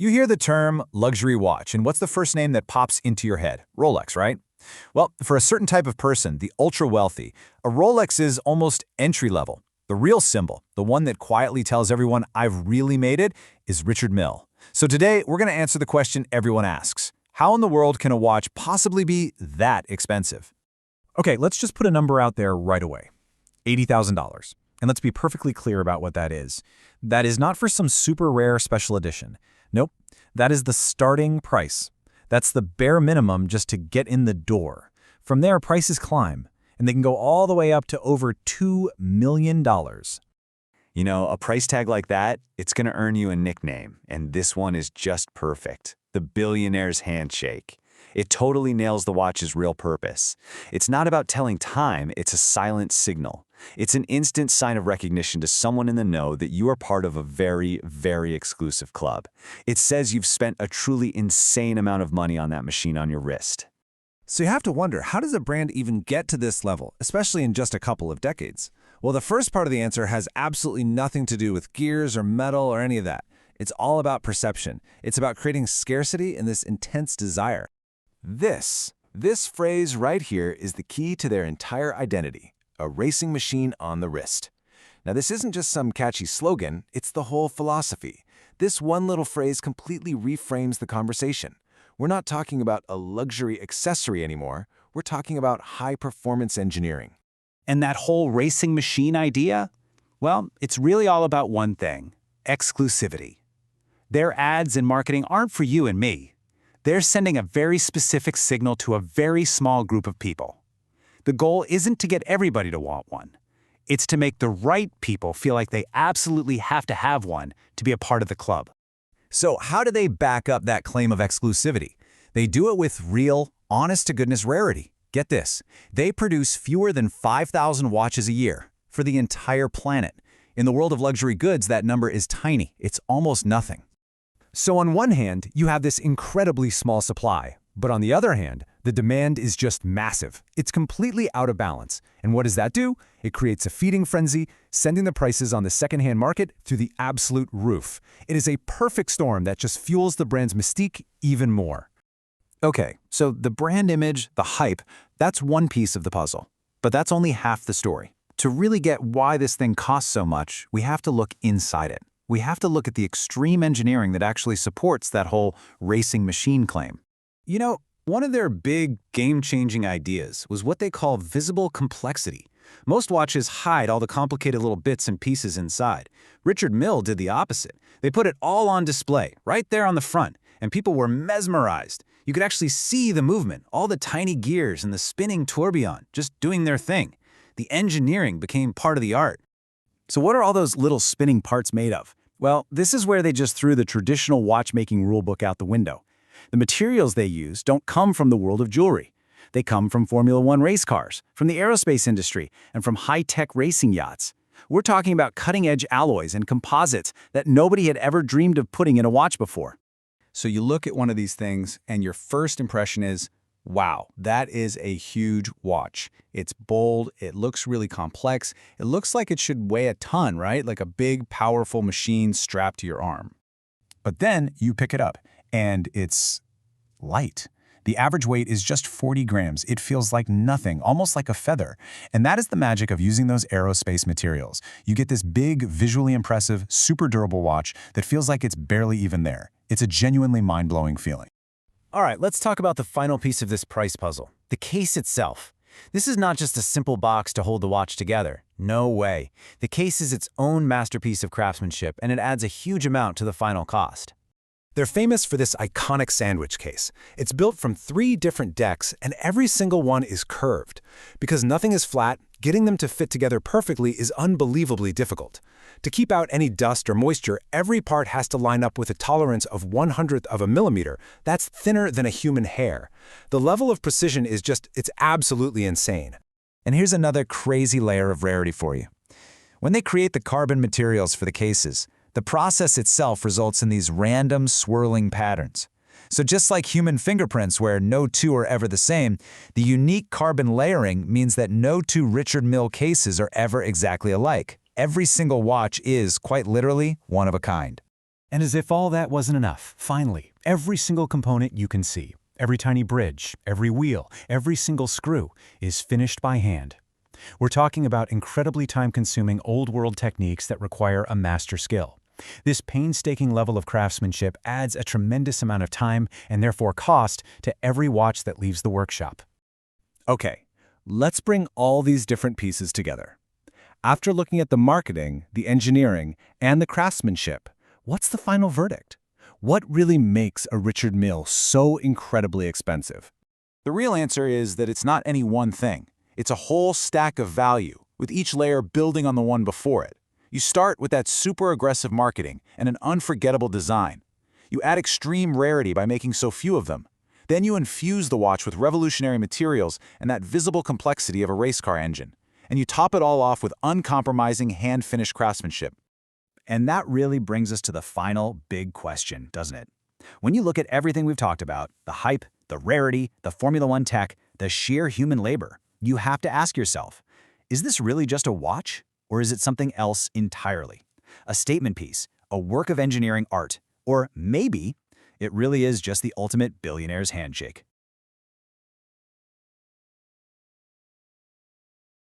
You hear the term luxury watch, and what's the first name that pops into your head? Rolex, right? Well, for a certain type of person, the ultra-wealthy, a Rolex is almost entry-level. The real symbol, the one that quietly tells everyone, "I've really made it," is Richard Mille. So today, we're going to answer the question everyone asks. How in the world can a watch possibly be that expensive? Okay, let's just put a number out there right away. $80,000. And let's be perfectly clear about what that is. That is not for some super rare special edition. Nope, that is the starting price. That's the bare minimum just to get in the door. From there, prices climb, and they can go all the way up to over $2 million. You know, a price tag like that, it's going to earn you a nickname, and this one is just perfect. The billionaire's handshake. It totally nails the watch's real purpose. It's not about telling time, it's a silent signal. It's an instant sign of recognition to someone in the know that you are part of a very, very exclusive club. It says you've spent a truly insane amount of money on that machine on your wrist. So you have to wonder, how does a brand even get to this level, especially in just a couple of decades? Well, the first part of the answer has absolutely nothing to do with gears or metal or any of that. It's all about perception. It's about creating scarcity and this intense desire. This phrase right here is the key to their entire identity, a racing machine on the wrist. Now, this isn't just some catchy slogan, it's the whole philosophy. This one little phrase completely reframes the conversation. We're not talking about a luxury accessory anymore, we're talking about high-performance engineering. And that whole racing machine idea? Well, it's really all about one thing: exclusivity. Their ads and marketing aren't for you and me. They're sending a very specific signal to a very small group of people. The goal isn't to get everybody to want one. It's to make the right people feel like they absolutely have to have one to be a part of the club. So how do they back up that claim of exclusivity? They do it with real, honest-to-goodness rarity. Get this, they produce fewer than 5,000 watches a year for the entire planet. In the world of luxury goods, that number is tiny. It's almost nothing. So on one hand, you have this incredibly small supply, but on the other hand, the demand is just massive. It's completely out of balance. And what does that do? It creates a feeding frenzy, sending the prices on the secondhand market through the absolute roof. It is a perfect storm that just fuels the brand's mystique even more. Okay, so the brand image, the hype, that's one piece of the puzzle. But that's only half the story. To really get why this thing costs so much, we have to look inside it. We have to look at the extreme engineering that actually supports that whole racing machine claim. You know, one of their big game-changing ideas was what they call visible complexity. Most watches hide all the complicated little bits and pieces inside. Richard Mille did the opposite. They put it all on display, right there on the front, and people were mesmerized. You could actually see the movement, all the tiny gears and the spinning tourbillon just doing their thing. The engineering became part of the art. So what are all those little spinning parts made of? Well, this is where they just threw the traditional watchmaking rulebook out the window. The materials they use don't come from the world of jewelry. They come from Formula One race cars, from the aerospace industry, and from high-tech racing yachts. We're talking about cutting-edge alloys and composites that nobody had ever dreamed of putting in a watch before. So you look at one of these things, and your first impression is, wow, that is a huge watch. It's bold, it looks really complex, it looks like it should weigh a ton, right? Like a big, powerful machine strapped to your arm. But then you pick it up, and it's light. The average weight is just 40 grams. It feels like nothing, almost like a feather. And that is the magic of using those aerospace materials. You get this big, visually impressive, super durable watch that feels like it's barely even there. It's a genuinely mind-blowing feeling. All right, let's talk about the final piece of this price puzzle, the case itself. This is not just a simple box to hold the watch together. No way. The case is its own masterpiece of craftsmanship, and it adds a huge amount to the final cost. They're famous for this iconic sandwich case. It's built from 3 different decks, and every single one is curved. Because nothing is flat, getting them to fit together perfectly is unbelievably difficult. To keep out any dust or moisture, every part has to line up with a tolerance of 1/100th of a millimeter. That's thinner than a human hair. The level of precision is it's absolutely insane. And here's another crazy layer of rarity for you. When they create the carbon materials for the cases, the process itself results in these random swirling patterns. So just like human fingerprints where no two are ever the same, the unique carbon layering means that no two Richard Mille cases are ever exactly alike. Every single watch is, quite literally, one of a kind. And as if all that wasn't enough, finally, every single component you can see, every tiny bridge, every wheel, every single screw, is finished by hand. We're talking about incredibly time-consuming old-world techniques that require a master skill. This painstaking level of craftsmanship adds a tremendous amount of time and therefore cost to every watch that leaves the workshop. Okay, let's bring all these different pieces together. After looking at the marketing, the engineering, and the craftsmanship, what's the final verdict? What really makes a Richard Mille so incredibly expensive? The real answer is that it's not any one thing. It's a whole stack of value, with each layer building on the one before it. You start with that super aggressive marketing and an unforgettable design. You add extreme rarity by making so few of them. Then you infuse the watch with revolutionary materials and that visible complexity of a race car engine. And you top it all off with uncompromising hand-finished craftsmanship. And that really brings us to the final big question, doesn't it? When you look at everything we've talked about, the hype, the rarity, the Formula One tech, the sheer human labor, you have to ask yourself, is this really just a watch? Or is it something else entirely? A statement piece, a work of engineering art, or maybe it really is just the ultimate billionaire's handshake.